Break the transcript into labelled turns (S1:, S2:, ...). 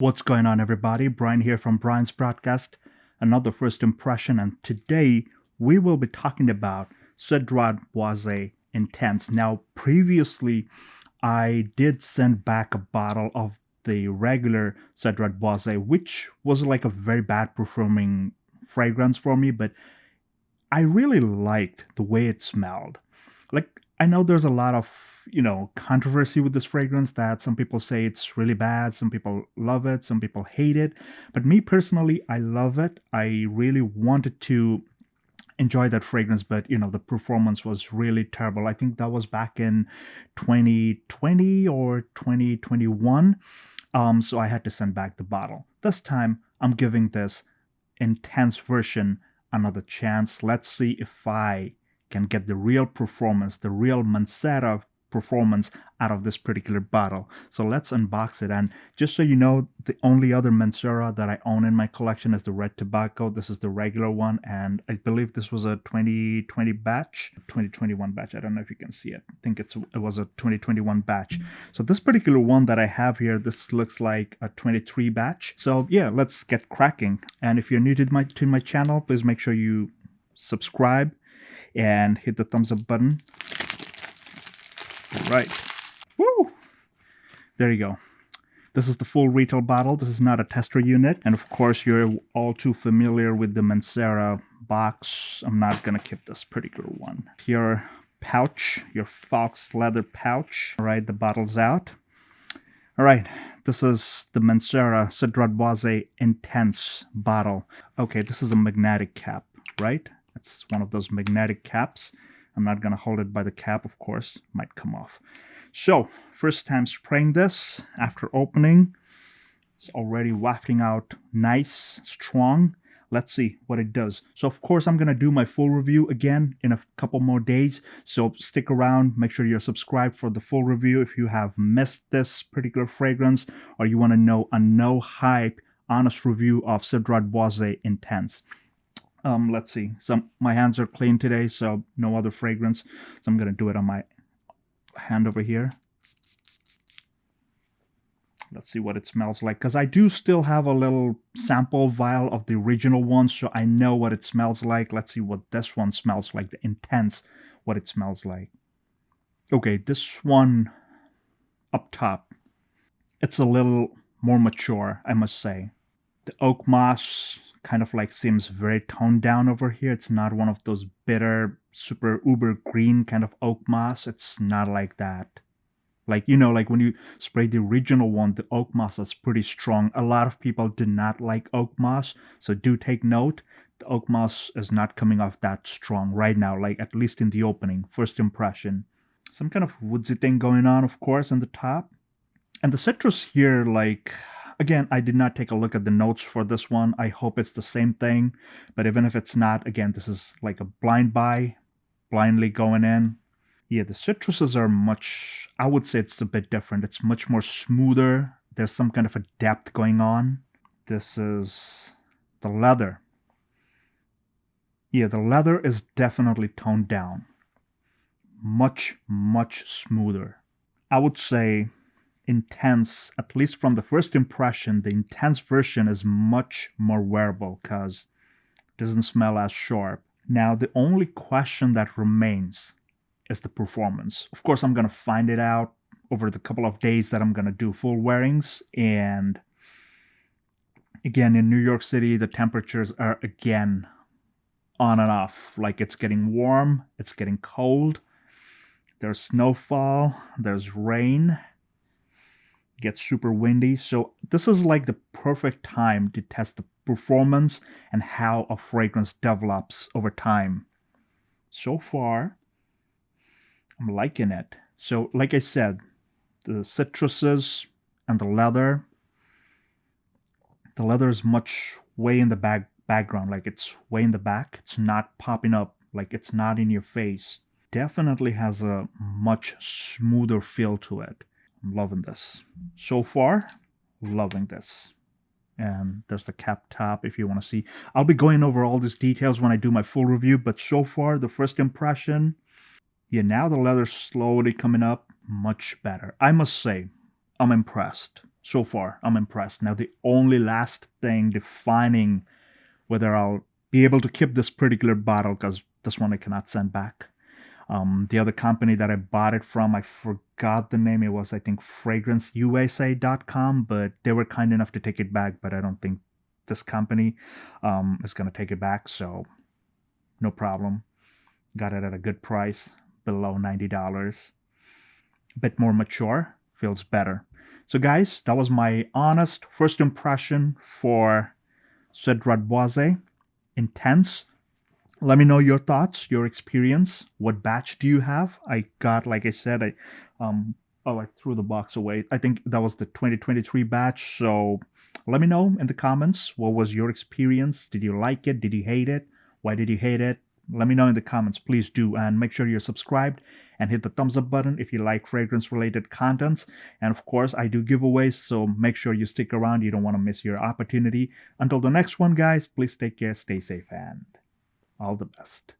S1: What's going on, everybody? Brian here from Brian's Broadcast, another first impression, and today we will be talking about Cedrat Boise Intense. Now, previously, I did send back a bottle of the regular Cedrat Boise, which was like a very bad performing fragrance for me, but I really liked the way it smelled. Like, I know there's a lot of, controversy with this fragrance that some people say it's really bad, some people love it, some people hate it. But me personally, I love it. I really wanted to enjoy that fragrance, but the performance was really terrible. I think that was back in 2020 or 2021. So I had to send back the bottle. This time, I'm giving this intense version another chance. Let's see if I can get the real performance, the real Mancera performance out of this particular bottle. So let's unbox it. And just so you know, the only other Mancera that I own in my collection is the red tobacco. This is the regular one, and I believe this was a 2020 batch, 2021 batch. I don't know if you can see it. I think it was a 2021 batch. So this particular one that I have here, this looks like a 23 batch. So yeah, let's get cracking. And if you're new to my channel, please make sure you subscribe and hit the thumbs up button. All right. Woo! There you go. This is the full retail bottle. This is not a tester unit. And of course, you're all too familiar with the Mancera box. I'm not going to keep this particular one. Your pouch, your fox leather pouch. All right, the bottle's out. All right, this is the Mancera Cedrat Boise Intense bottle. Okay, this is a magnetic cap, right? It's one of those magnetic caps. I'm not going to hold it by the cap, of course. It might come off. So, first time spraying this. After opening, it's already wafting out nice, strong. Let's see what it does. So, of course, I'm going to do my full review again in a couple more days. So, stick around. Make sure you're subscribed for the full review if you have missed this particular fragrance or you want to know a no-hype, honest review of Cedrat Boise Intense. Let's see. My hands are clean today, so no other fragrance. So I'm going to do it on my hand over here. Let's see what it smells like, because I do still have a little sample vial of the original one, so I know what it smells like. Let's see what this one smells like, the Intense, what it smells like. Okay, this one up top, it's a little more mature, I must say. The oak moss kind of like seems very toned down over here. It's not one of those bitter, super uber green kind of oak moss. It's not like that. Like, like when you spray the original one, the oak moss is pretty strong. A lot of people do not like oak moss, so do take note. The oak moss is not coming off that strong right now, like at least in the opening, first impression. Some kind of woodsy thing going on, of course, on the top. And the citrus here, like, again, I did not take a look at the notes for this one. I hope it's the same thing. But even if it's not, again, this is like a blind buy, blindly going in. Yeah, the citruses are much, I would say it's a bit different. It's much more smoother. There's some kind of a depth going on. This is the leather. Yeah, the leather is definitely toned down. Much, much smoother. I would say Intense, at least from the first impression, the Intense version is much more wearable because it doesn't smell as sharp. Now, the only question that remains is the performance. Of course, I'm going to find it out over the couple of days that I'm going to do full wearings. And again, in New York City, the temperatures are again on and off. Like it's getting warm, it's getting cold. There's snowfall, there's rain. Gets super windy, so this is like the perfect time to test the performance and how a fragrance develops over time. So far, I'm liking it. So like I said, the citruses and the leather is much way in the background, like it's way in the back. It's not popping up, like it's not in your face. Definitely has a much smoother feel to it. I'm loving this. So far, loving this. And there's the cap top if you want to see. I'll be going over all these details when I do my full review, but so far, the first impression, yeah, now the leather's slowly coming up, much better. I must say, I'm impressed. So far, I'm impressed. Now, the only last thing defining whether I'll be able to keep this particular bottle, because this one I cannot send back. The other company that I bought it from, I forgot the name. It was, I think, FragranceUSA.com, but they were kind enough to take it back. But I don't think this company is going to take it back, so no problem. Got it at a good price, below $90. A bit more mature, feels better. So guys, that was my honest first impression for Cedrat Boise Intense. Let me know your thoughts, your experience. What batch do you have? I got, like I said, I threw the box away. I think that was the 2023 batch. So let me know in the comments, what was your experience? Did you like it? Did you hate it? Why did you hate it? Let me know in the comments, please do, and make sure you're subscribed and hit the thumbs up button if you like fragrance related contents. And of course, I do giveaways, so make sure you stick around. You don't want to miss your opportunity. Until the next one, guys, please take care, stay safe, and all the best.